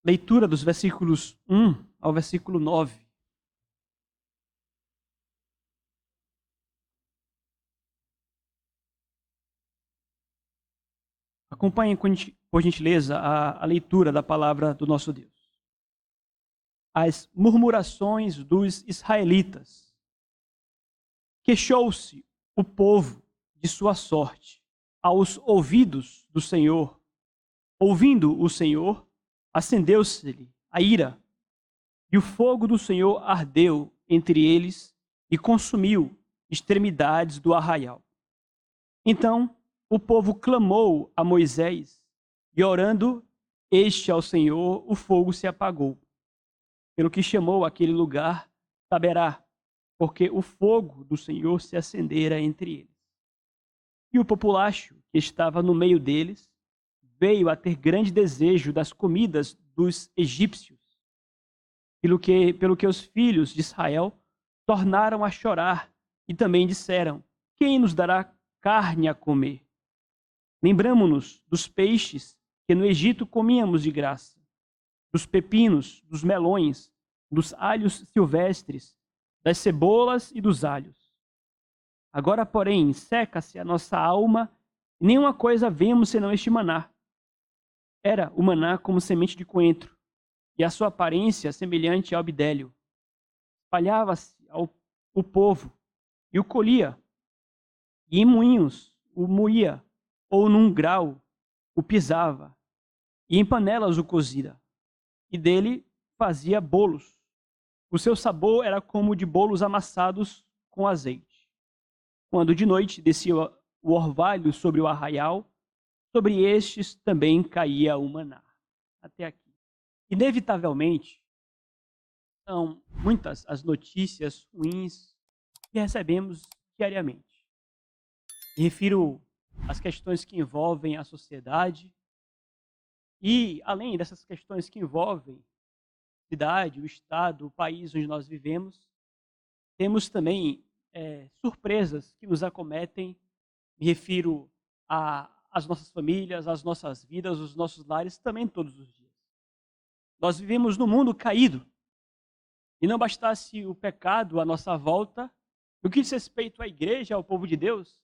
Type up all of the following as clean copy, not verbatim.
leitura dos versículos 1 ao versículo 9. Acompanhem, por gentileza, a leitura da palavra do nosso Deus. As murmurações dos israelitas. Queixou-se o povo de sua sorte aos ouvidos do Senhor. Ouvindo o Senhor, acendeu-se-lhe a ira, e o fogo do Senhor ardeu entre eles e consumiu extremidades do arraial. Então o povo clamou a Moisés, e orando este ao Senhor, o fogo se apagou, pelo que chamou aquele lugar Taberá, porque o fogo do Senhor se acendera entre eles. E o populacho que estava no meio deles veio a ter grande desejo das comidas dos egípcios, pelo que os filhos de Israel tornaram a chorar e também disseram: quem nos dará carne a comer? Lembramo-nos dos peixes que no Egito comíamos de graça, dos pepinos, dos melões, dos alhos silvestres, das cebolas e dos alhos. Agora, porém, seca-se a nossa alma, e nenhuma coisa vemos senão este maná. Era o maná como semente de coentro, e a sua aparência semelhante ao bidélio. Espalhava-se o povo, e o colhia, e em moinhos o moía, ou num grau o pisava, e em panelas o cozia, e dele fazia bolos. O seu sabor era como o de bolos amassados com azeite. Quando de noite descia o orvalho sobre o arraial, sobre estes também caía o maná. Até aqui. Inevitavelmente, são muitas as notícias ruins que recebemos diariamente. Me refiro às questões que envolvem a sociedade e, além dessas questões que envolvem a cidade, o estado, o país onde nós vivemos, temos também surpresas que nos acometem. Me refiro às nossas famílias, às nossas vidas, aos nossos lares, também todos os dias. Nós vivemos num mundo caído. E não bastasse o pecado à nossa volta, no que diz respeito à igreja, ao povo de Deus,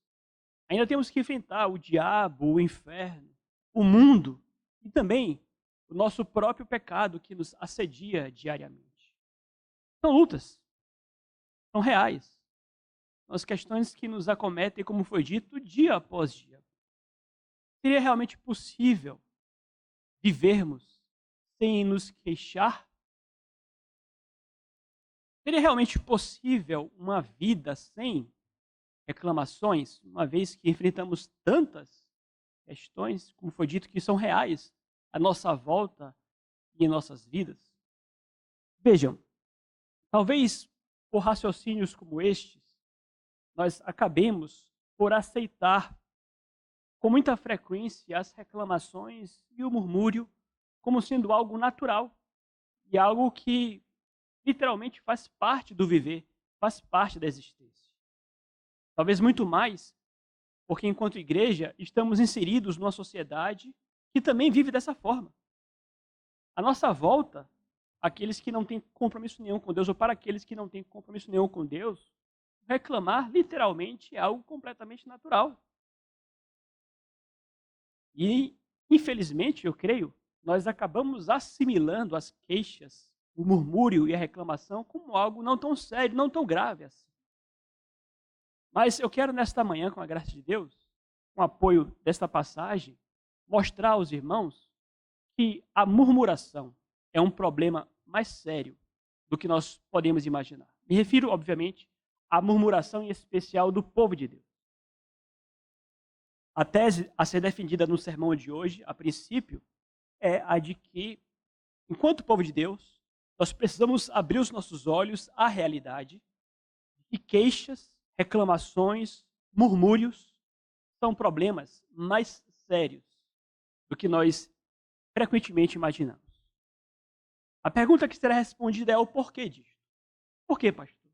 ainda temos que enfrentar o diabo, o inferno, o mundo e também o nosso próprio pecado que nos assedia diariamente. São lutas, são reais. São as questões que nos acometem, como foi dito, dia após dia. Seria realmente possível vivermos sem nos queixar? Seria realmente possível uma vida sem reclamações, uma vez que enfrentamos tantas questões, como foi dito, que são reais à nossa volta e em nossas vidas? Vejam, talvez por raciocínios como estes, nós acabemos por aceitar com muita frequência as reclamações e o murmúrio como sendo algo natural e algo que literalmente faz parte do viver, faz parte da existência. Talvez muito mais, porque enquanto igreja estamos inseridos numa sociedade que também vive dessa forma. À nossa volta, aqueles que não têm compromisso nenhum com Deus, ou para aqueles que não têm compromisso nenhum com Deus, reclamar literalmente é algo completamente natural. E, infelizmente, eu creio, nós acabamos assimilando as queixas, o murmúrio e a reclamação como algo não tão sério, não tão grave assim. Mas eu quero nesta manhã, com a graça de Deus, com o apoio desta passagem, mostrar aos irmãos que a murmuração é um problema mais sério do que nós podemos imaginar. Me refiro, obviamente, à murmuração em especial do povo de Deus. A tese a ser defendida no sermão de hoje, a princípio, é a de que, enquanto povo de Deus, nós precisamos abrir os nossos olhos à realidade e queixas, reclamações, murmúrios são problemas mais sérios do que nós frequentemente imaginamos. A pergunta que será respondida é o porquê disso. Por quê, pastor?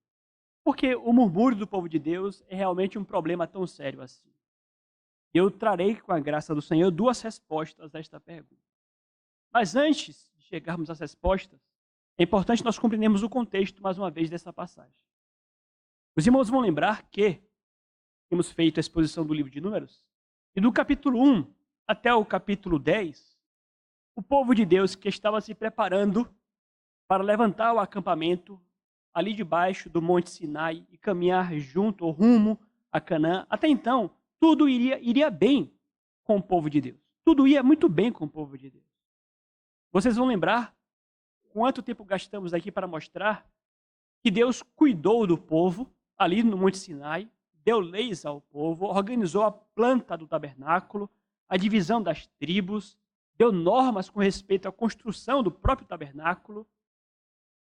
Porque o murmúrio do povo de Deus é realmente um problema tão sério assim. Eu trarei, com a graça do Senhor, duas respostas a esta pergunta. Mas antes de chegarmos às respostas, é importante nós compreendermos o contexto, mais uma vez, dessa passagem. Os irmãos vão lembrar que temos feito a exposição do livro de Números, e do capítulo 1 até o capítulo 10, o povo de Deus que estava se preparando para levantar o acampamento ali debaixo do Monte Sinai e caminhar junto ou rumo a Canaã. Até então, tudo iria bem com o povo de Deus. Tudo ia muito bem com o povo de Deus. Vocês vão lembrar quanto tempo gastamos aqui para mostrar que Deus cuidou do povo ali no Monte Sinai, deu leis ao povo, organizou a planta do tabernáculo, a divisão das tribos, deu normas com respeito à construção do próprio tabernáculo,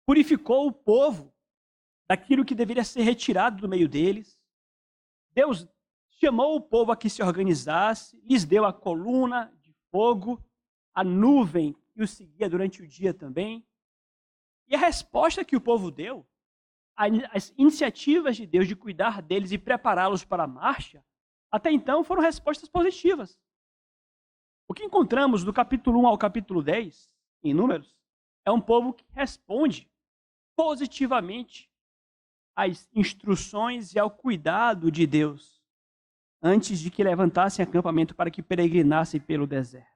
purificou o povo daquilo que deveria ser retirado do meio deles. Deus chamou o povo a que se organizasse, lhes deu a coluna de fogo, a nuvem que os seguia durante o dia também. E a resposta que o povo deu, as iniciativas de Deus de cuidar deles e prepará-los para a marcha, até então foram respostas positivas. O que encontramos do capítulo 1 ao capítulo 10, em Números, é um povo que responde positivamente às instruções e ao cuidado de Deus, antes de que levantassem acampamento para que peregrinassem pelo deserto.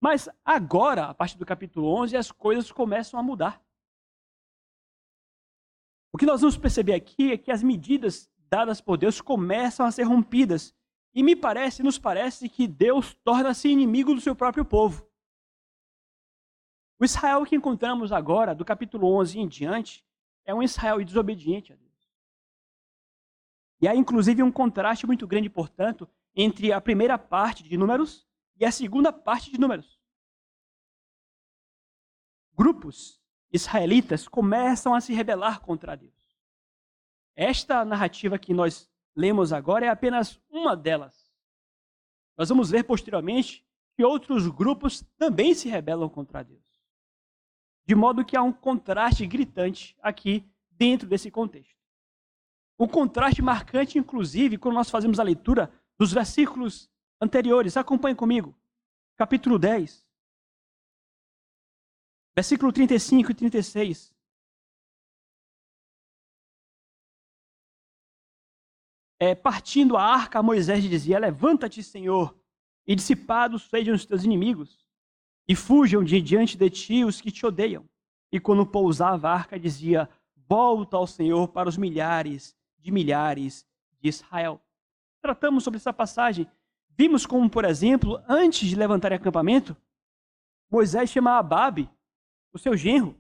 Mas agora, a partir do capítulo 11, as coisas começam a mudar. O que nós vamos perceber aqui é que as medidas dadas por Deus começam a ser rompidas. E nos parece que Deus torna-se inimigo do seu próprio povo. O Israel que encontramos agora, do capítulo 11 em diante, é um Israel desobediente a Deus. E há inclusive um contraste muito grande, portanto, entre a primeira parte de Números e a segunda parte de Números. Grupos israelitas começam a se rebelar contra Deus. Esta narrativa que nós lemos agora é apenas uma delas. Nós vamos ver posteriormente que outros grupos também se rebelam contra Deus. De modo que há um contraste gritante aqui dentro desse contexto. Um contraste marcante, inclusive, quando nós fazemos a leitura dos versículos anteriores. Acompanhe comigo. Capítulo 10. Versículo 35 e 36. Partindo a arca, Moisés dizia: levanta-te, Senhor, e dissipados sejam os teus inimigos, e fujam de diante de ti os que te odeiam. E quando pousava a arca, dizia: volta ao Senhor para os milhares de Israel. Tratamos sobre essa passagem. Vimos como, por exemplo, antes de levantar acampamento, Moisés chama Ababe, o seu genro.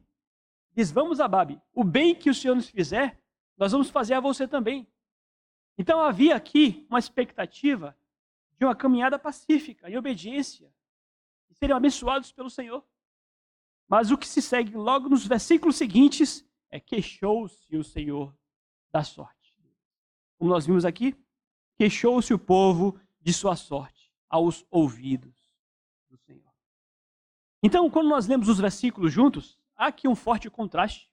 Diz: vamos, Ababe, o bem que o Senhor nos fizer, nós vamos fazer a você também. Então havia aqui uma expectativa de uma caminhada pacífica, em obediência, e seriam abençoados pelo Senhor. Mas o que se segue logo nos versículos seguintes é: queixou-se o Senhor da sorte. Como nós vimos aqui, queixou-se o povo de sua sorte aos ouvidos do Senhor. Então, quando nós lemos os versículos juntos, há aqui um forte contraste.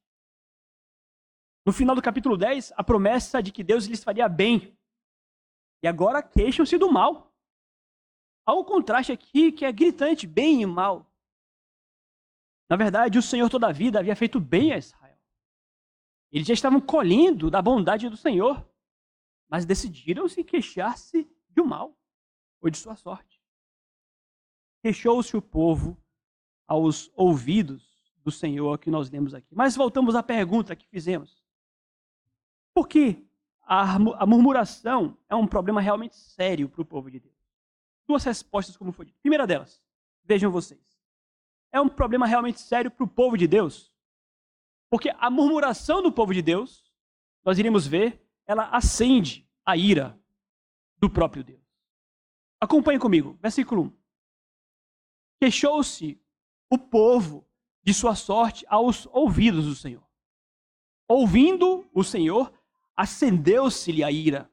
No final do capítulo 10, a promessa de que Deus lhes faria bem. E agora queixam-se do mal. Há um contraste aqui que é gritante, bem e mal. Na verdade, o Senhor toda a vida havia feito bem a Israel. Eles já estavam colhendo da bondade do Senhor, mas decidiram se queixar-se do mal, ou de sua sorte. Queixou-se o povo aos ouvidos do Senhor, que nós lemos aqui. Mas voltamos à pergunta que fizemos. Por que a murmuração é um problema realmente sério para o povo de Deus? Duas respostas, como foi dito. Primeira delas, vejam vocês. É um problema realmente sério para o povo de Deus, porque a murmuração do povo de Deus, nós iremos ver, ela acende a ira do próprio Deus. Acompanhe comigo, versículo 1. Queixou-se o povo de sua sorte aos ouvidos do Senhor. Ouvindo o Senhor, acendeu-se-lhe a ira.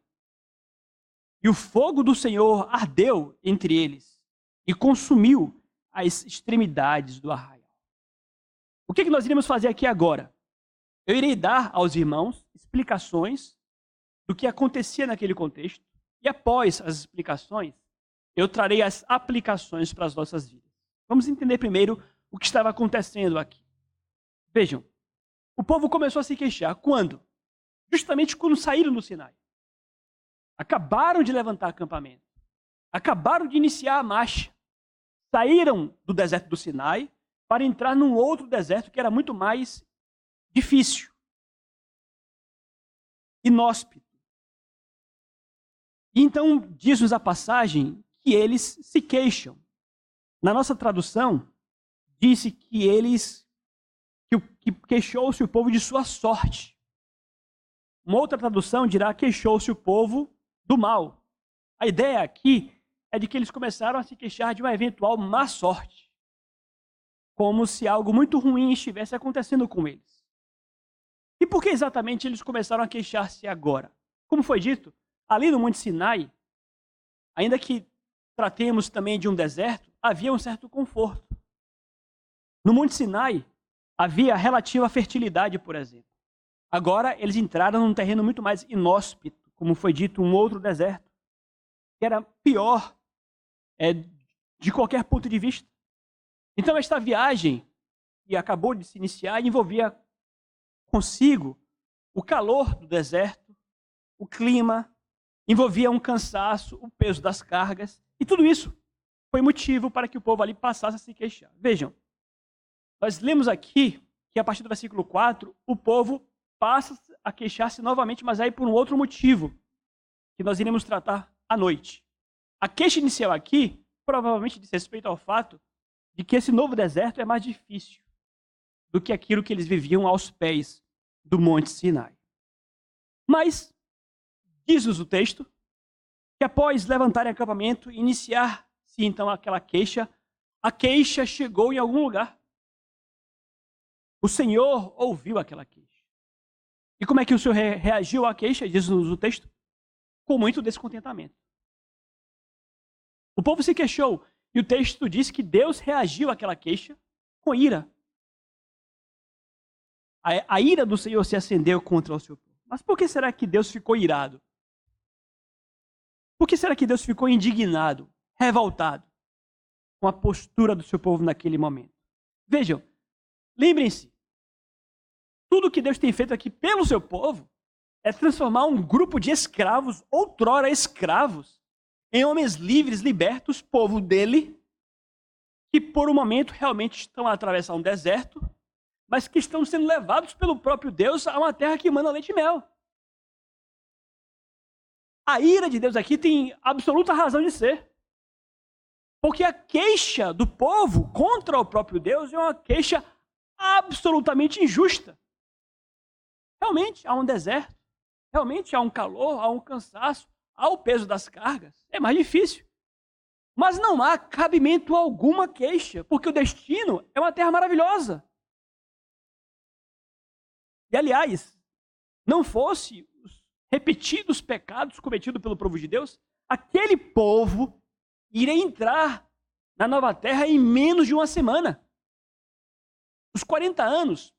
E o fogo do Senhor ardeu entre eles e consumiu as extremidades do arraial. O que nós iremos fazer aqui agora? Eu irei dar aos irmãos explicações do que acontecia naquele contexto, e após as explicações, eu trarei as aplicações para as nossas vidas. Vamos entender primeiro o que estava acontecendo aqui. Vejam, o povo começou a se queixar. Quando? Justamente quando saíram do Sinai. Acabaram de levantar acampamento. Acabaram de iniciar a marcha. Saíram do deserto do Sinai para entrar num outro deserto que era muito mais difícil, inóspito. E então diz-nos a passagem que eles se queixam. Na nossa tradução, disse que queixou-se o povo de sua sorte. Uma outra tradução dirá queixou-se o povo do mal. A ideia aqui é de que eles começaram a se queixar de uma eventual má sorte, como se algo muito ruim estivesse acontecendo com eles. E por que exatamente eles começaram a queixar-se agora? Como foi dito, ali no Monte Sinai, ainda que tratemos também de um deserto, havia um certo conforto. No Monte Sinai, havia relativa fertilidade, por exemplo. Agora, eles entraram num terreno muito mais inóspito, como foi dito, um outro deserto, que era pior de qualquer ponto de vista. Então, esta viagem, que acabou de se iniciar, envolvia consigo o calor do deserto, o clima, envolvia um cansaço, o peso das cargas, e tudo isso foi motivo para que o povo ali passasse a se queixar. Vejam, nós lemos aqui que a partir do versículo 4, o povo passa a queixar-se novamente, mas aí por um outro motivo, que nós iremos tratar à noite. A queixa inicial aqui, provavelmente diz respeito ao fato de que esse novo deserto é mais difícil do que aquilo que eles viviam aos pés do Monte Sinai. Mas, diz-nos o texto, que após levantarem acampamento e iniciar-se então aquela queixa, a queixa chegou em algum lugar. O Senhor ouviu aquela queixa. E como é que o Senhor reagiu à queixa? Diz-nos o texto, com muito descontentamento. O povo se queixou, e o texto diz que Deus reagiu àquela queixa com ira. A ira do Senhor se acendeu contra o seu povo. Mas por que será que Deus ficou irado? Por que será que Deus ficou indignado, revoltado com a postura do seu povo naquele momento? Vejam, lembrem-se, tudo que Deus tem feito aqui pelo seu povo é transformar um grupo de escravos, outrora escravos, em homens livres, libertos, povo dele, que por um momento realmente estão a atravessar um deserto, mas que estão sendo levados pelo próprio Deus a uma terra que emana leite e mel. A ira de Deus aqui tem absoluta razão de ser. Porque a queixa do povo contra o próprio Deus é uma queixa absolutamente injusta. Realmente há um deserto, realmente há um calor, há um cansaço, há o peso das cargas. É mais difícil. Mas não há cabimento alguma queixa, porque o destino é uma terra maravilhosa. E, aliás, não fosse os repetidos pecados cometidos pelo povo de Deus, aquele povo iria entrar na nova terra em menos de uma semana. Os 40 anos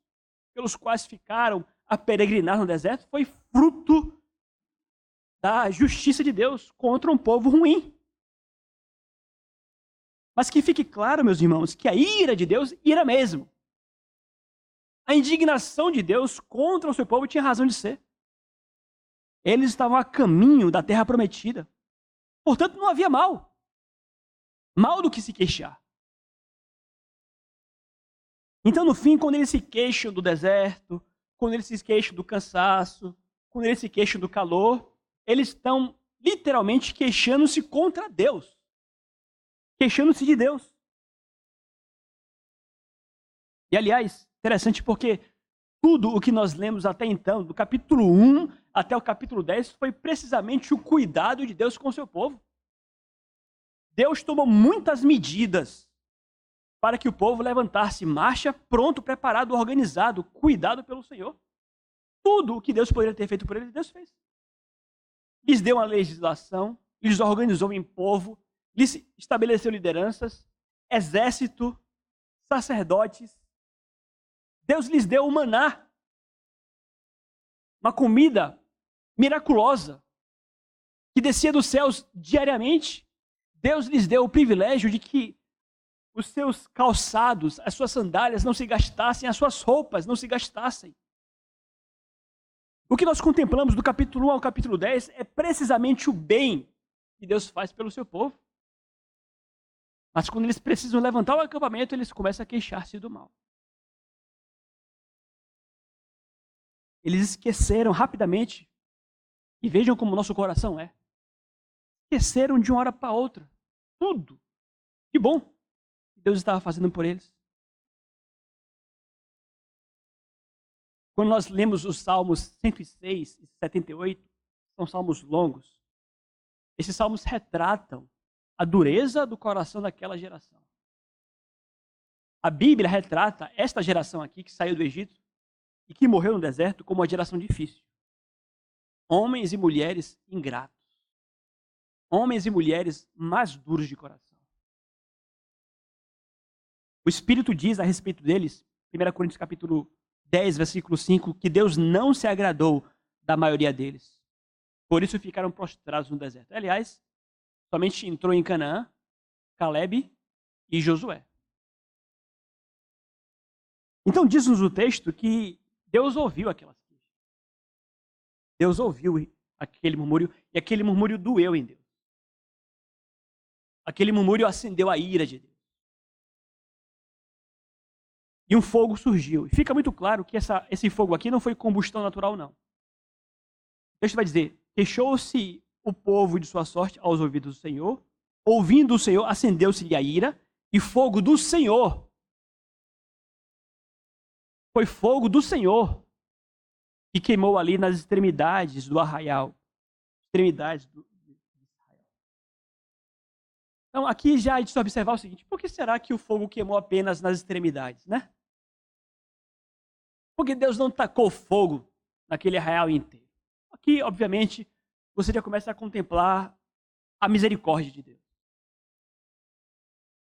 pelos quais ficaram a peregrinar no deserto foi fruto da justiça de Deus contra um povo ruim. Mas que fique claro, meus irmãos, que a ira de Deus, ira mesmo. A indignação de Deus contra o seu povo tinha razão de ser. Eles estavam a caminho da terra prometida. Portanto, não havia mal. Mal do que se queixar. Então, no fim, quando eles se queixam do deserto, quando eles se queixam do cansaço, quando eles se queixam do calor, eles estão literalmente queixando-se contra Deus. Queixando-se de Deus. E, aliás, interessante porque tudo o que nós lemos até então, do capítulo 1 até o capítulo 10, foi precisamente o cuidado de Deus com o seu povo. Deus tomou muitas medidas para que o povo levantasse marcha, pronto, preparado, organizado, cuidado pelo Senhor. Tudo o que Deus poderia ter feito por eles, Deus fez. Lhes deu uma legislação, lhes organizou em povo, lhes estabeleceu lideranças, exército, sacerdotes. Deus lhes deu o maná, uma comida miraculosa, que descia dos céus diariamente. Deus lhes deu o privilégio de que os seus calçados, as suas sandálias não se gastassem, as suas roupas não se gastassem. O que nós contemplamos do capítulo 1 ao capítulo 10 é precisamente o bem que Deus faz pelo seu povo. Mas quando eles precisam levantar o acampamento, eles começam a queixar-se do mal. Eles esqueceram rapidamente, e vejam como o nosso coração é. Esqueceram de uma hora para outra. Tudo. Que bom que Deus estava fazendo por eles. Quando nós lemos os Salmos 106 e 78, são salmos longos. Esses salmos retratam a dureza do coração daquela geração. A Bíblia retrata esta geração aqui que saiu do Egito e que morreu no deserto como uma geração difícil. Homens e mulheres ingratos. Homens e mulheres mais duros de coração. O Espírito diz a respeito deles, 1 Coríntios capítulo 10, versículo 5, que Deus não se agradou da maioria deles. Por isso ficaram prostrados no deserto. Aliás, somente entrou em Canaã Caleb e Josué. Então diz-nos o texto que Deus ouviu aquelas queixas. Deus ouviu aquele murmúrio e aquele murmúrio doeu em Deus. Aquele murmúrio acendeu a ira de Deus. E um fogo surgiu. E fica muito claro que esse fogo aqui não foi combustão natural, não. O texto vai dizer, queixou-se o povo de sua sorte aos ouvidos do Senhor, ouvindo o Senhor, acendeu-se-lhe a ira, e fogo do Senhor. Foi fogo do Senhor que queimou ali nas extremidades do arraial. Extremidades do Israel. Então aqui já é de se observar o seguinte, por que será que o fogo queimou apenas nas extremidades, né? Porque Deus não tacou fogo naquele arraial inteiro. Aqui, obviamente, você já começa a contemplar a misericórdia de Deus.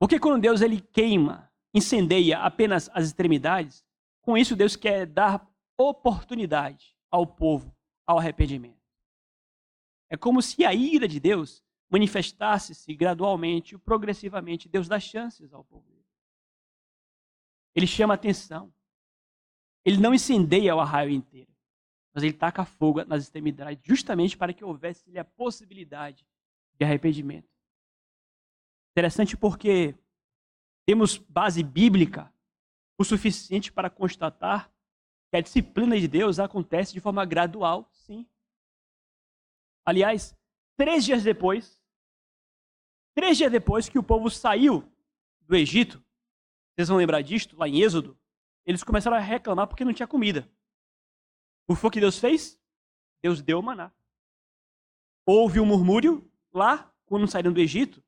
Porque quando Deus ele queima, incendeia apenas as extremidades, com isso Deus quer dar oportunidade ao povo ao arrependimento. É como se a ira de Deus manifestasse-se gradualmente, progressivamente. Deus dá chances ao povo. Ele chama atenção. Ele não incendeia o arraial inteiro, mas ele taca fogo nas extremidades, justamente para que houvesse a possibilidade de arrependimento. Interessante porque temos base bíblica o suficiente para constatar que a disciplina de Deus acontece de forma gradual, sim. Aliás, 3 dias depois que o povo saiu do Egito, vocês vão lembrar disto, lá em Êxodo, eles começaram a reclamar porque não tinha comida. O que foi que Deus fez? Deus deu o maná. Houve um murmúrio lá, quando saíram do Egito.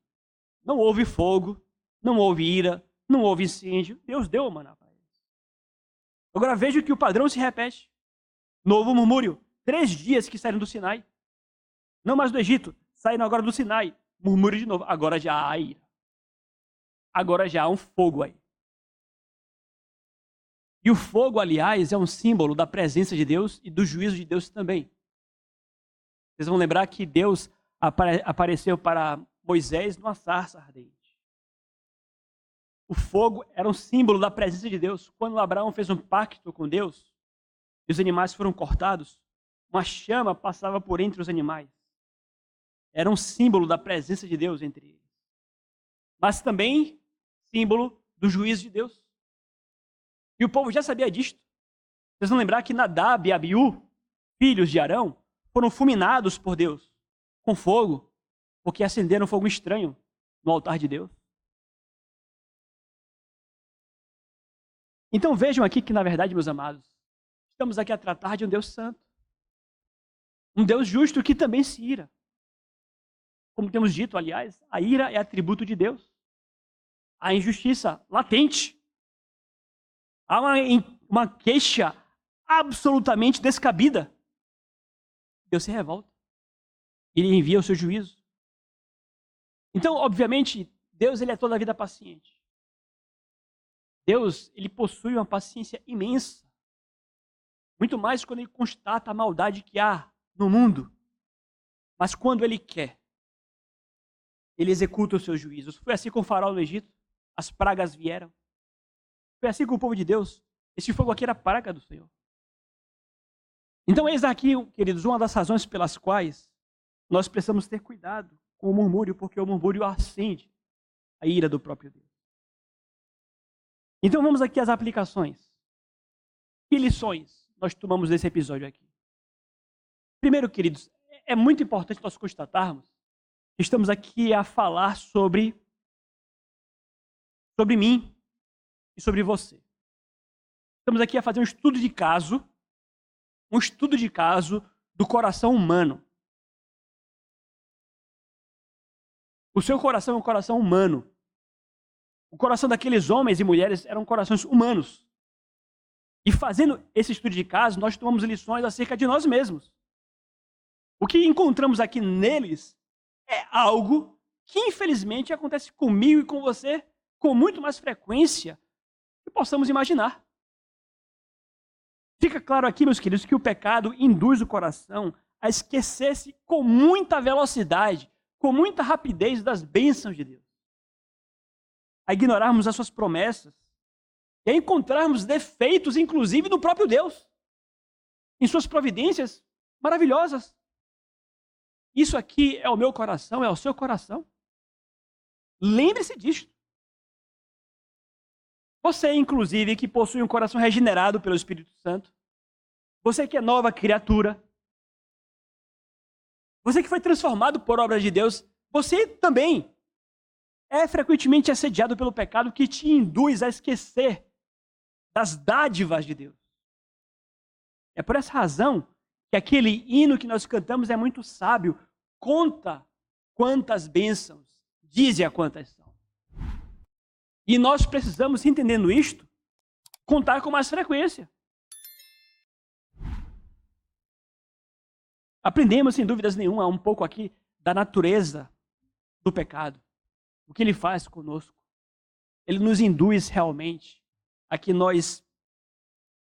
Não houve fogo, não houve ira, não houve incêndio. Deus deu o maná para eles. Agora veja que o padrão se repete. Novo murmúrio. 3 dias que saíram do Sinai. Não mais do Egito. Saíram agora do Sinai. Murmúrio de novo. Agora já há ira. Agora já há um fogo aí. E o fogo, aliás, é um símbolo da presença de Deus e do juízo de Deus também. Vocês vão lembrar que Deus apareceu para Moisés numa sarça ardente. O fogo era um símbolo da presença de Deus. Quando Abraão fez um pacto com Deus e os animais foram cortados, uma chama passava por entre os animais. Era um símbolo da presença de Deus entre eles. Mas também símbolo do juízo de Deus. E o povo já sabia disto. Vocês vão lembrar que Nadab e Abiú, filhos de Arão, foram fulminados por Deus com fogo, porque acenderam fogo estranho no altar de Deus. Então vejam aqui que, na verdade, meus amados, estamos aqui a tratar de um Deus santo. Um Deus justo que também se ira. Como temos dito, aliás, a ira é atributo de Deus. A injustiça latente. Há uma queixa absolutamente descabida. Deus se revolta. Ele envia o seu juízo. Então, obviamente, Deus ele é toda a vida paciente. Deus ele possui uma paciência imensa. Muito mais quando ele constata a maldade que há no mundo. Mas quando ele quer, ele executa os seus juízos. Foi assim com o faraó no Egito. as pragas vieram. Foi assim com o povo de Deus. Esse fogo aqui era a praga do Senhor. Então, eis aqui, queridos, uma das razões pelas quais nós precisamos ter cuidado com o murmúrio, porque o murmúrio acende a ira do próprio Deus. Então, vamos aqui às aplicações. Que lições nós tomamos desse episódio aqui? Primeiro, queridos, é muito importante nós constatarmos que estamos aqui a falar sobre mim e sobre você. Estamos aqui a fazer um estudo de caso do coração humano. O seu coração é um coração humano. O coração daqueles homens e mulheres eram corações humanos. E fazendo esse estudo de caso, nós tomamos lições acerca de nós mesmos. O que encontramos aqui neles é algo que, infelizmente, acontece comigo e com você com muito mais frequência que possamos imaginar. Fica claro aqui, meus queridos, que o pecado induz o coração a esquecer-se com muita velocidade, com muita rapidez das bênçãos de Deus. A ignorarmos as suas promessas e a encontrarmos defeitos, inclusive, no próprio Deus, em suas providências maravilhosas. Isso aqui é o meu coração, é o seu coração. Lembre-se disto. Você, inclusive, que possui um coração regenerado pelo Espírito Santo. Você que é nova criatura. Você que foi transformado por obra de Deus. Você também é frequentemente assediado pelo pecado que te induz a esquecer das dádivas de Deus. É por essa razão que aquele hino que nós cantamos é muito sábio. Conta quantas bênçãos, dize a quantas são. E nós precisamos, entendendo isto, contar com mais frequência. Aprendemos, sem dúvidas nenhuma, um pouco aqui da natureza do pecado. O que ele faz conosco. Ele nos induz realmente a que nós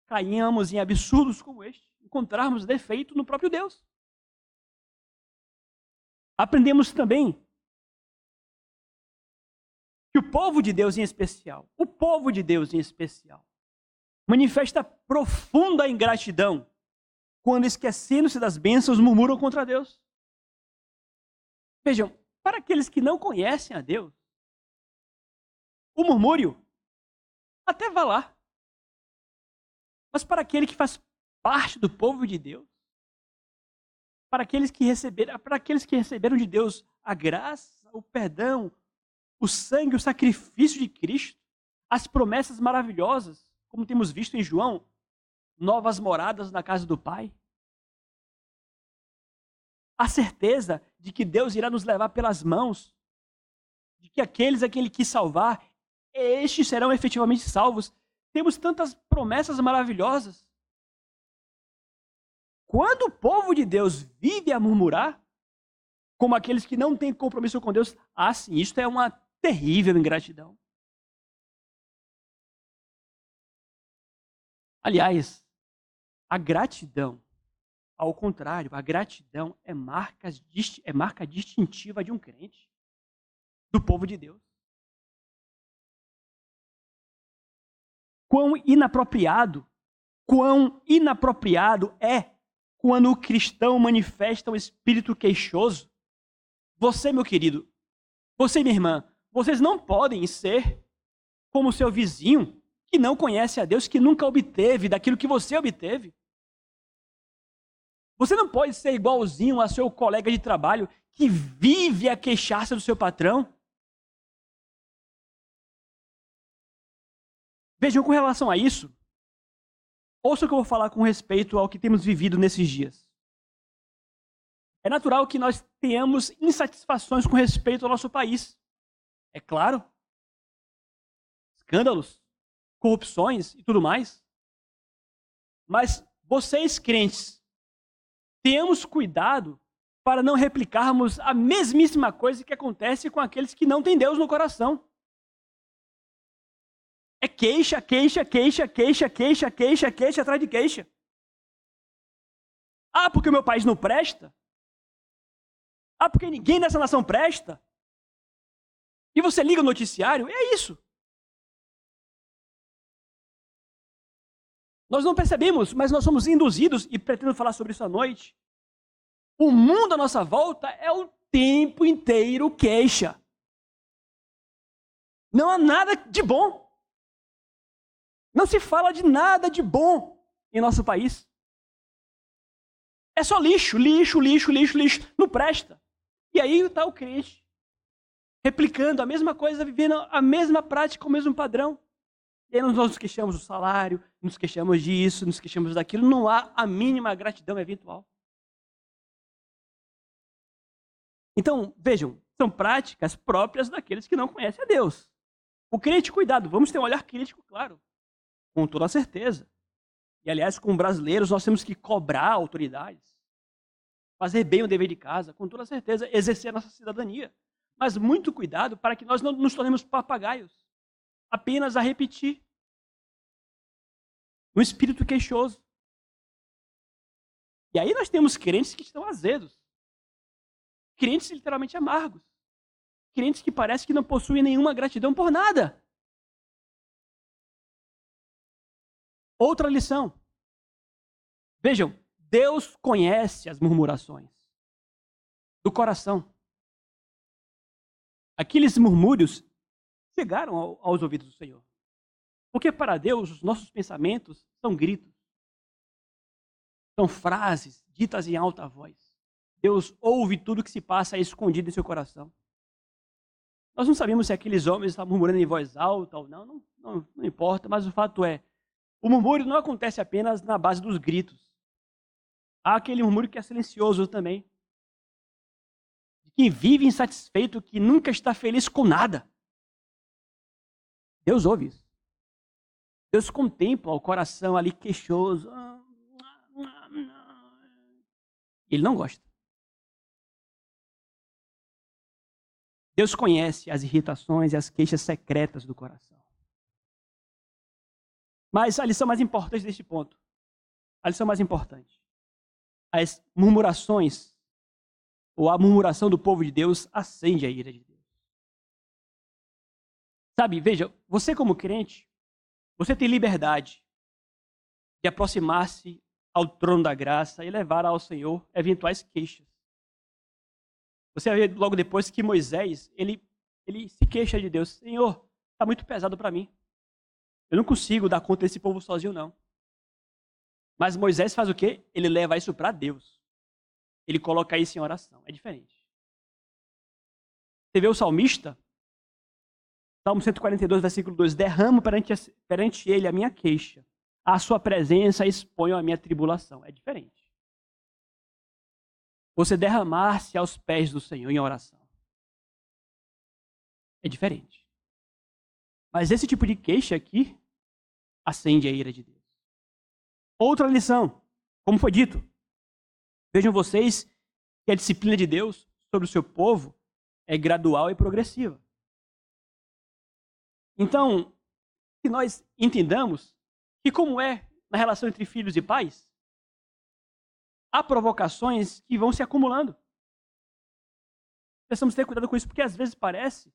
caiamos em absurdos como este, encontrarmos defeito no próprio Deus. Aprendemos também que o povo de Deus em especial, manifesta profunda ingratidão quando, esquecendo-se das bênçãos, murmuram contra Deus. Vejam, para aqueles que não conhecem a Deus, o murmúrio até vai lá. Mas para aquele que faz parte do povo de Deus, para aqueles que receberam de Deus a graça, o perdão, o sangue, o sacrifício de Cristo, as promessas maravilhosas, como temos visto em João, novas moradas na casa do Pai. A certeza de que Deus irá nos levar pelas mãos, de que aquele que salvar, estes serão efetivamente salvos. Temos tantas promessas maravilhosas. Quando o povo de Deus vive a murmurar, como aqueles que não têm compromisso com Deus, sim, isto é uma terrível ingratidão. Aliás, a gratidão, ao contrário, a gratidão é marca distintiva de um crente, do povo de Deus. Quão inapropriado é quando o cristão manifesta um espírito queixoso. Você, meu querido, você, minha irmã, vocês não podem ser como seu vizinho que não conhece a Deus, que nunca obteve daquilo que você obteve. Você não pode ser igualzinho a seu colega de trabalho que vive a queixar-se do seu patrão. Vejam, com relação a isso, ouça o que eu vou falar com respeito ao que temos vivido nesses dias. É natural que nós tenhamos insatisfações com respeito ao nosso país. É claro. Escândalos, corrupções e tudo mais. Mas vocês, crentes, tenhamos cuidado para não replicarmos a mesmíssima coisa que acontece com aqueles que não têm Deus no coração. É queixa atrás de queixa. Porque o meu país não presta. Porque ninguém nessa nação presta. E você liga o noticiário, é isso. Nós não percebemos, mas nós somos induzidos, e pretendo falar sobre isso à noite. O mundo à nossa volta é o tempo inteiro queixa. Não há nada de bom. Não se fala de nada de bom em nosso país. É só lixo, lixo, lixo, lixo, lixo. Não presta. E aí está o crente replicando a mesma coisa, vivendo a mesma prática, o mesmo padrão. E aí nós nos queixamos do salário, nos queixamos disso, nos queixamos daquilo. Não há a mínima gratidão eventual. Então, vejam, são práticas próprias daqueles que não conhecem a Deus. O crente, cuidado, vamos ter um olhar crítico, claro, com toda certeza. E, aliás, como brasileiros, nós temos que cobrar autoridades, fazer bem o dever de casa, com toda certeza, exercer a nossa cidadania. Mas muito cuidado para que nós não nos tornemos papagaios, apenas a repetir. Um espírito queixoso. E aí nós temos crentes que estão azedos. Crentes literalmente amargos. Crentes que parecem que não possuem nenhuma gratidão por nada. Outra lição. Vejam, Deus conhece as murmurações do coração. Aqueles murmúrios chegaram aos ouvidos do Senhor. Porque para Deus os nossos pensamentos são gritos. São frases ditas em alta voz. Deus ouve tudo que se passa escondido em seu coração. Nós não sabemos se aqueles homens estavam murmurando em voz alta ou não, não importa, mas o fato é, o murmúrio não acontece apenas na base dos gritos. Há aquele murmúrio que é silencioso também. De quem vive insatisfeito, que nunca está feliz com nada. Deus ouve isso. Deus contempla o coração ali queixoso. Ele não gosta. Deus conhece as irritações e as queixas secretas do coração. Mas a lição mais importante deste ponto, a lição mais importante, as murmurações, ou a murmuração do povo de Deus acende a ira de Deus. Sabe, veja, você como crente, você tem liberdade de aproximar-se ao trono da graça e levar ao Senhor eventuais queixas. Você vai ver logo depois que Moisés, ele se queixa de Deus. Senhor, está muito pesado para mim. Eu não consigo dar conta desse povo sozinho, não. Mas Moisés faz o quê? Ele leva isso para Deus. Ele coloca isso em oração. É diferente. Você vê o salmista? Salmo 142, versículo 2. Derramo perante ele a minha queixa. À sua presença exponho a minha tribulação. É diferente. Você derramar-se aos pés do Senhor em oração. É diferente. Mas esse tipo de queixa aqui acende a ira de Deus. Outra lição, como foi dito. Vejam vocês que a disciplina de Deus sobre o seu povo é gradual e progressiva. Então, que nós entendamos que como é na relação entre filhos e pais, há provocações que vão se acumulando. Precisamos ter cuidado com isso, porque às vezes parece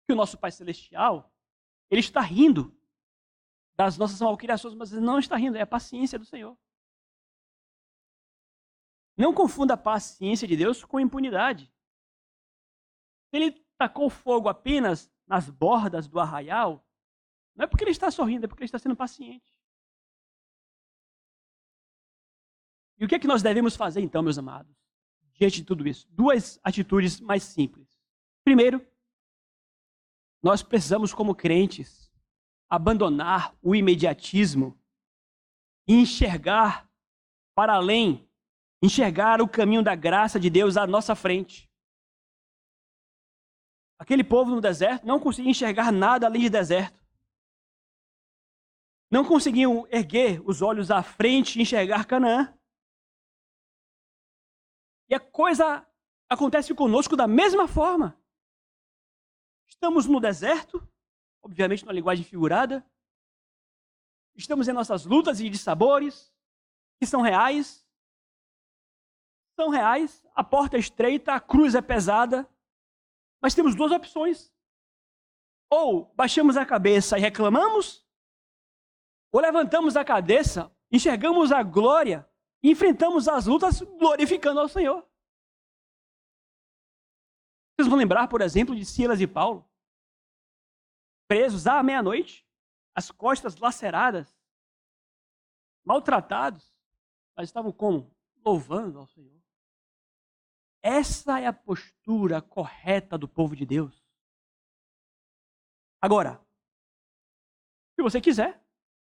que o nosso Pai Celestial, ele está rindo das nossas malcriações, mas ele não está rindo, é a paciência do Senhor. Não confunda a paciência de Deus com impunidade. Se ele tacou fogo apenas nas bordas do arraial, não é porque ele está sorrindo, é porque ele está sendo paciente. E o que é que nós devemos fazer então, meus amados, diante de tudo isso? Duas atitudes mais simples. Primeiro, nós precisamos, como crentes, abandonar o imediatismo e enxergar para além, enxergar o caminho da graça de Deus à nossa frente. Aquele povo no deserto não conseguia enxergar nada além de deserto. Não conseguiam erguer os olhos à frente e enxergar Canaã. E a coisa acontece conosco da mesma forma. Estamos no deserto, obviamente numa linguagem figurada. Estamos em nossas lutas e dissabores, que são reais. São reais, a porta é estreita, a cruz é pesada. Mas temos duas opções. Ou baixamos a cabeça e reclamamos, ou levantamos a cabeça enxergamos a glória e enfrentamos as lutas glorificando ao Senhor. Vocês vão lembrar, por exemplo, de Silas e Paulo, presos à meia-noite, as costas laceradas, maltratados, mas estavam como? Louvando ao Senhor. Essa é a postura correta do povo de Deus. Agora, se você quiser,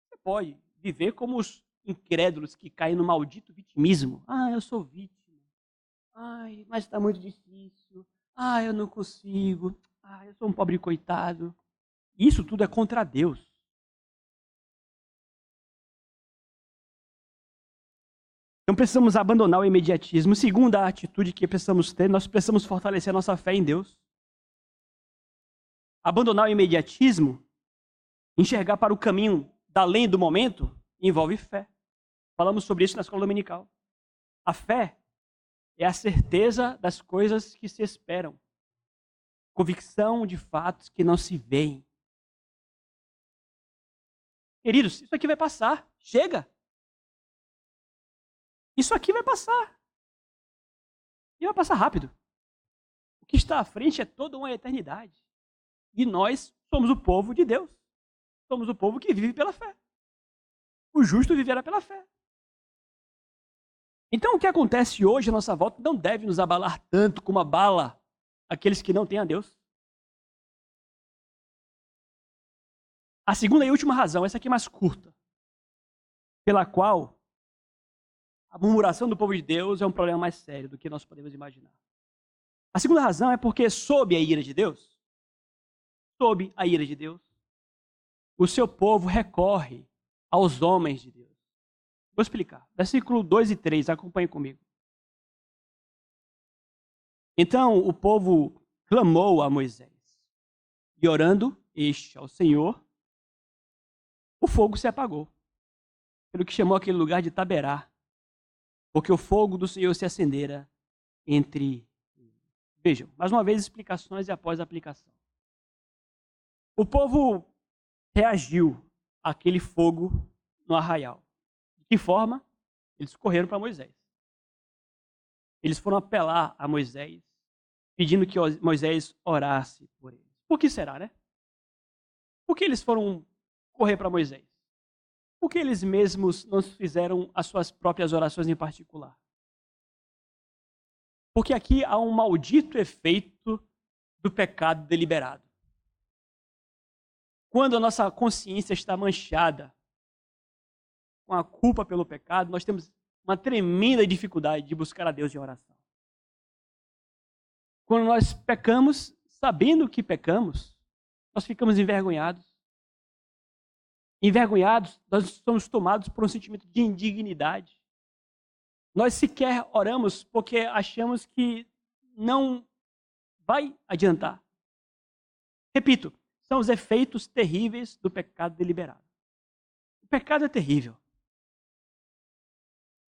você pode viver como os incrédulos que caem no maldito vitimismo. Ah, eu sou vítima. Ai, mas está muito difícil. Ah, eu não consigo. Ah, eu sou um pobre coitado. Isso tudo é contra Deus. Então precisamos abandonar o imediatismo. Segunda atitude que precisamos ter, nós precisamos fortalecer a nossa fé em Deus. Abandonar o imediatismo, enxergar para o caminho da além do momento, envolve fé. Falamos sobre isso na escola dominical. A fé é a certeza das coisas que se esperam. Convicção de fatos que não se veem. Queridos, isso aqui vai passar. Chega. Isso aqui vai passar. E vai passar rápido. O que está à frente é toda uma eternidade. E nós somos o povo de Deus. Somos o povo que vive pela fé. O justo viverá pela fé. Então, o que acontece hoje à nossa volta não deve nos abalar tanto como abala aqueles que não têm a Deus. A segunda e última razão, essa aqui é mais curta, pela qual a murmuração do povo de Deus é um problema mais sério do que nós podemos imaginar. A segunda razão é porque, sob a ira de Deus, o seu povo recorre aos homens de Deus. Vou explicar. Versículo 2 e 3, acompanhe comigo. Então o povo clamou a Moisés, e orando ao Senhor, o fogo se apagou, pelo que chamou aquele lugar de Taberá, porque o fogo do Senhor se acendera entre eles. Vejam, mais uma vez explicações e após a aplicação. O povo reagiu àquele fogo no arraial. De que forma? Eles correram para Moisés. Eles foram apelar a Moisés, pedindo que Moisés orasse por eles. Por que será, né? Por que eles foram correr para Moisés? Por que eles mesmos não fizeram as suas próprias orações em particular? Porque aqui há um maldito efeito do pecado deliberado. Quando a nossa consciência está manchada com a culpa pelo pecado, nós temos uma tremenda dificuldade de buscar a Deus em oração. Quando nós pecamos, sabendo que pecamos, nós ficamos envergonhados. Envergonhados, nós somos tomados por um sentimento de indignidade. Nós sequer oramos porque achamos que não vai adiantar. Repito, são os efeitos terríveis do pecado deliberado. O pecado é terrível.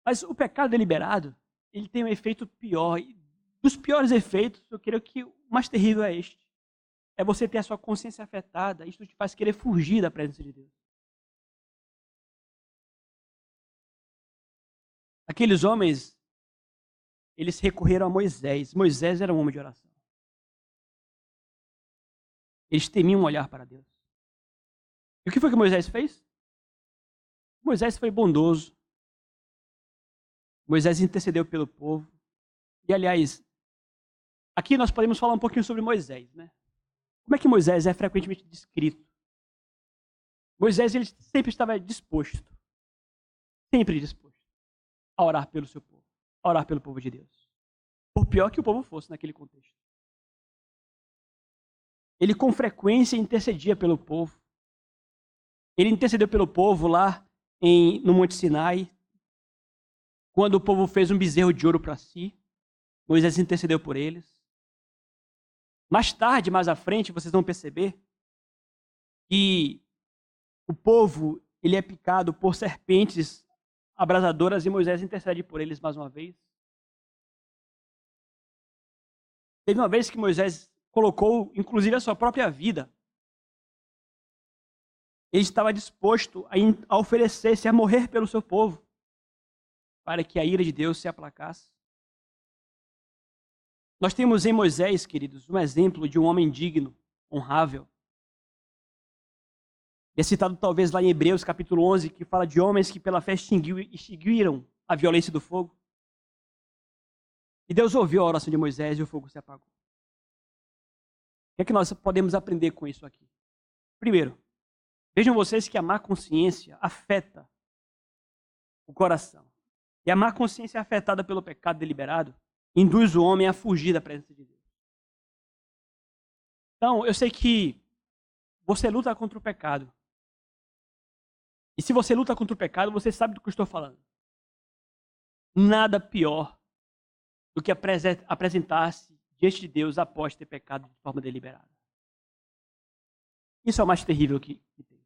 Mas o pecado deliberado, ele tem um efeito pior. E dos piores efeitos, eu creio que o mais terrível é este. É você ter a sua consciência afetada. Isso te faz querer fugir da presença de Deus. Aqueles homens, eles recorreram a Moisés. Moisés era um homem de oração. Eles temiam olhar para Deus. E o que foi que Moisés fez? Moisés foi bondoso. Moisés intercedeu pelo povo. E, aliás, aqui nós podemos falar um pouquinho sobre Moisés, né? Como é que Moisés é frequentemente descrito? Moisés, ele sempre estava disposto. Sempre disposto a orar pelo seu povo. A orar pelo povo de Deus. Por pior que o povo fosse naquele contexto. Ele com frequência intercedia pelo povo. Ele intercedeu pelo povo lá no Monte Sinai. Quando o povo fez um bezerro de ouro para si, Moisés intercedeu por eles. Mais tarde, mais à frente, vocês vão perceber que o povo ele é picado por serpentes abrasadoras e Moisés intercede por eles mais uma vez. Teve uma vez que Moisés colocou, inclusive, a sua própria vida Ele estava disposto a oferecer-se, a morrer pelo seu povo, para que a ira de Deus se aplacasse. Nós temos em Moisés, queridos, um exemplo de um homem digno, honrável. É citado talvez lá em Hebreus capítulo 11, que fala de homens que pela fé extinguiram a violência do fogo. E Deus ouviu a oração de Moisés e o fogo se apagou. O que é que nós podemos aprender com isso aqui? Primeiro, vejam vocês que a má consciência afeta o coração. E a má consciência afetada pelo pecado deliberado induz o homem a fugir da presença de Deus. Então, eu sei que você luta contra o pecado. E se você luta contra o pecado, você sabe do que eu estou falando. Nada pior do que apresentar-se diante de Deus após ter pecado de forma deliberada. Isso é o mais terrível que tem.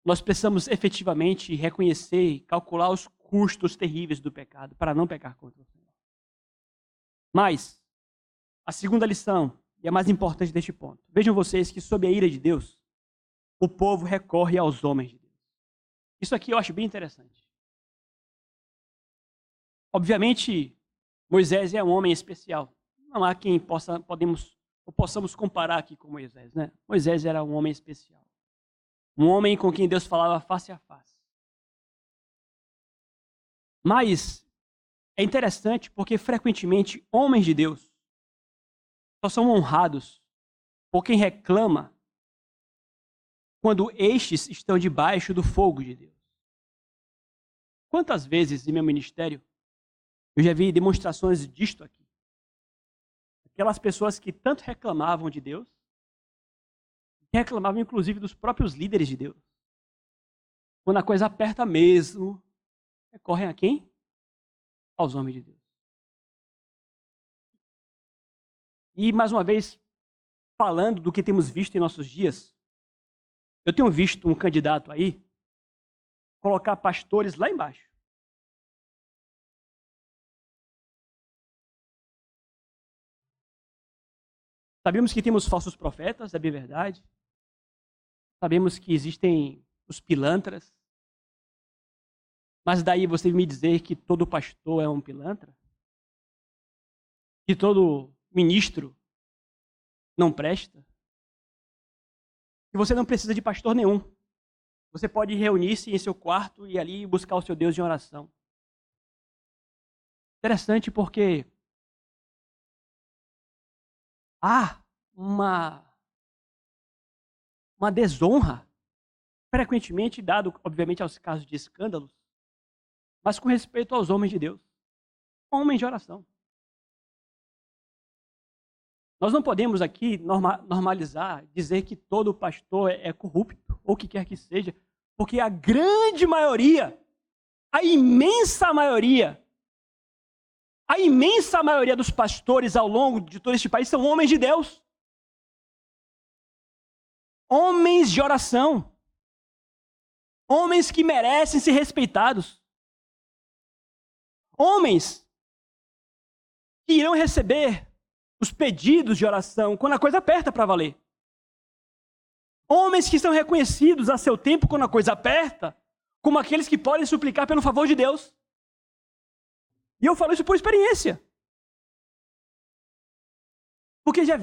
Nós precisamos efetivamente reconhecer e calcular os custos terríveis do pecado para não pecar contra o Senhor. Mas, a segunda lição, e a mais importante deste ponto, vejam vocês que sob a ira de Deus, o povo recorre aos homens de Deus. Isso aqui eu acho bem interessante. Obviamente, Moisés é um homem especial. Não há quem possamos comparar aqui com Moisés, né? Moisés era um homem especial. Um homem com quem Deus falava face a face. Mas é interessante porque frequentemente homens de Deus só são honrados por quem reclama quando estes estão debaixo do fogo de Deus. Quantas vezes em meu ministério eu já vi demonstrações disto aqui? Aquelas pessoas que tanto reclamavam de Deus, que reclamavam inclusive dos próprios líderes de Deus. Quando a coisa aperta mesmo, recorrem a quem? Aos homens de Deus. E mais uma vez, falando do que temos visto em nossos dias, eu tenho visto um candidato aí colocar pastores lá embaixo. Sabemos que temos falsos profetas, é bem verdade. Sabemos que existem os pilantras. Mas daí você me dizer que todo pastor é um pilantra? Que todo ministro não presta? Que você não precisa de pastor nenhum. Você pode reunir-se em seu quarto e ali buscar o seu Deus em oração. Interessante porque há uma desonra, frequentemente dado, obviamente, aos casos de escândalos, mas com respeito aos homens de Deus, homens de oração. Nós não podemos aqui normalizar, dizer que todo pastor é corrupto, ou o que quer que seja, porque a grande maioria, a imensa maioria dos pastores ao longo de todo este país são homens de Deus. Homens de oração. Homens que merecem ser respeitados. Homens que irão receber os pedidos de oração quando a coisa aperta para valer. Homens que são reconhecidos a seu tempo quando a coisa aperta, como aqueles que podem suplicar pelo favor de Deus. E eu falo isso por experiência. Porque eu já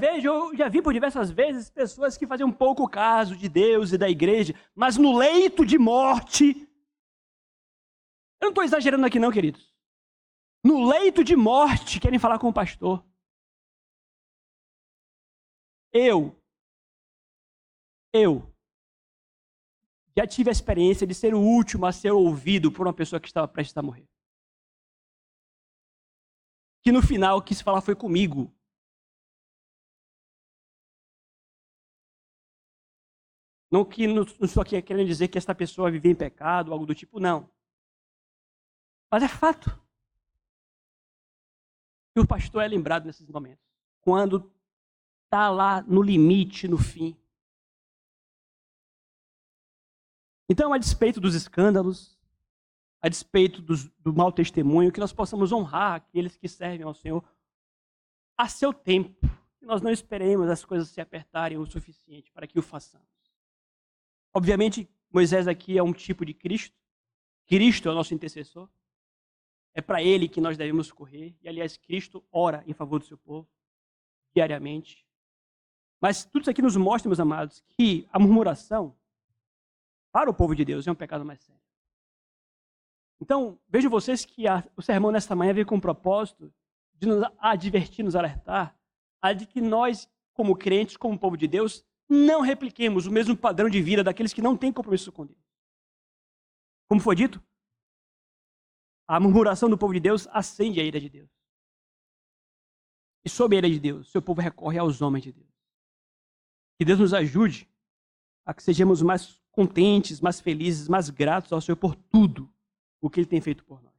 vi por diversas vezes pessoas que faziam pouco caso de Deus e da igreja, mas no leito de morte, eu não estou exagerando aqui não, queridos. No leito de morte querem falar com o pastor. Eu já tive a experiência de ser o último a ser ouvido por uma pessoa que estava prestes a morrer. Que no final quis falar foi comigo. Não estou aqui querendo dizer que essa pessoa vivia em pecado, algo do tipo, não. Mas é fato. E o pastor é lembrado nesses momentos. Quando está lá no limite, no fim. Então, a despeito dos escândalos, a despeito do mau testemunho, que nós possamos honrar aqueles que servem ao Senhor a seu tempo. Que nós não esperemos as coisas se apertarem o suficiente para que o façamos. Obviamente, Moisés aqui é um tipo de Cristo. Cristo é o nosso intercessor. É para ele que nós devemos correr. E, aliás, Cristo ora em favor do seu povo diariamente. Mas tudo isso aqui nos mostra, meus amados, que a murmuração para o povo de Deus é um pecado mais sério. Então, vejam vocês que o sermão nesta manhã veio com o propósito de nos advertir, nos alertar, a de que nós, como crentes, como povo de Deus, não repliquemos o mesmo padrão de vida daqueles que não têm compromisso com Deus. Como foi dito, a murmuração do povo de Deus acende a ira de Deus. E sob a ira de Deus, seu povo recorre aos homens de Deus. Que Deus nos ajude a que sejamos mais contentes, mais felizes, mais gratos ao Senhor por tudo o que Ele tem feito por nós.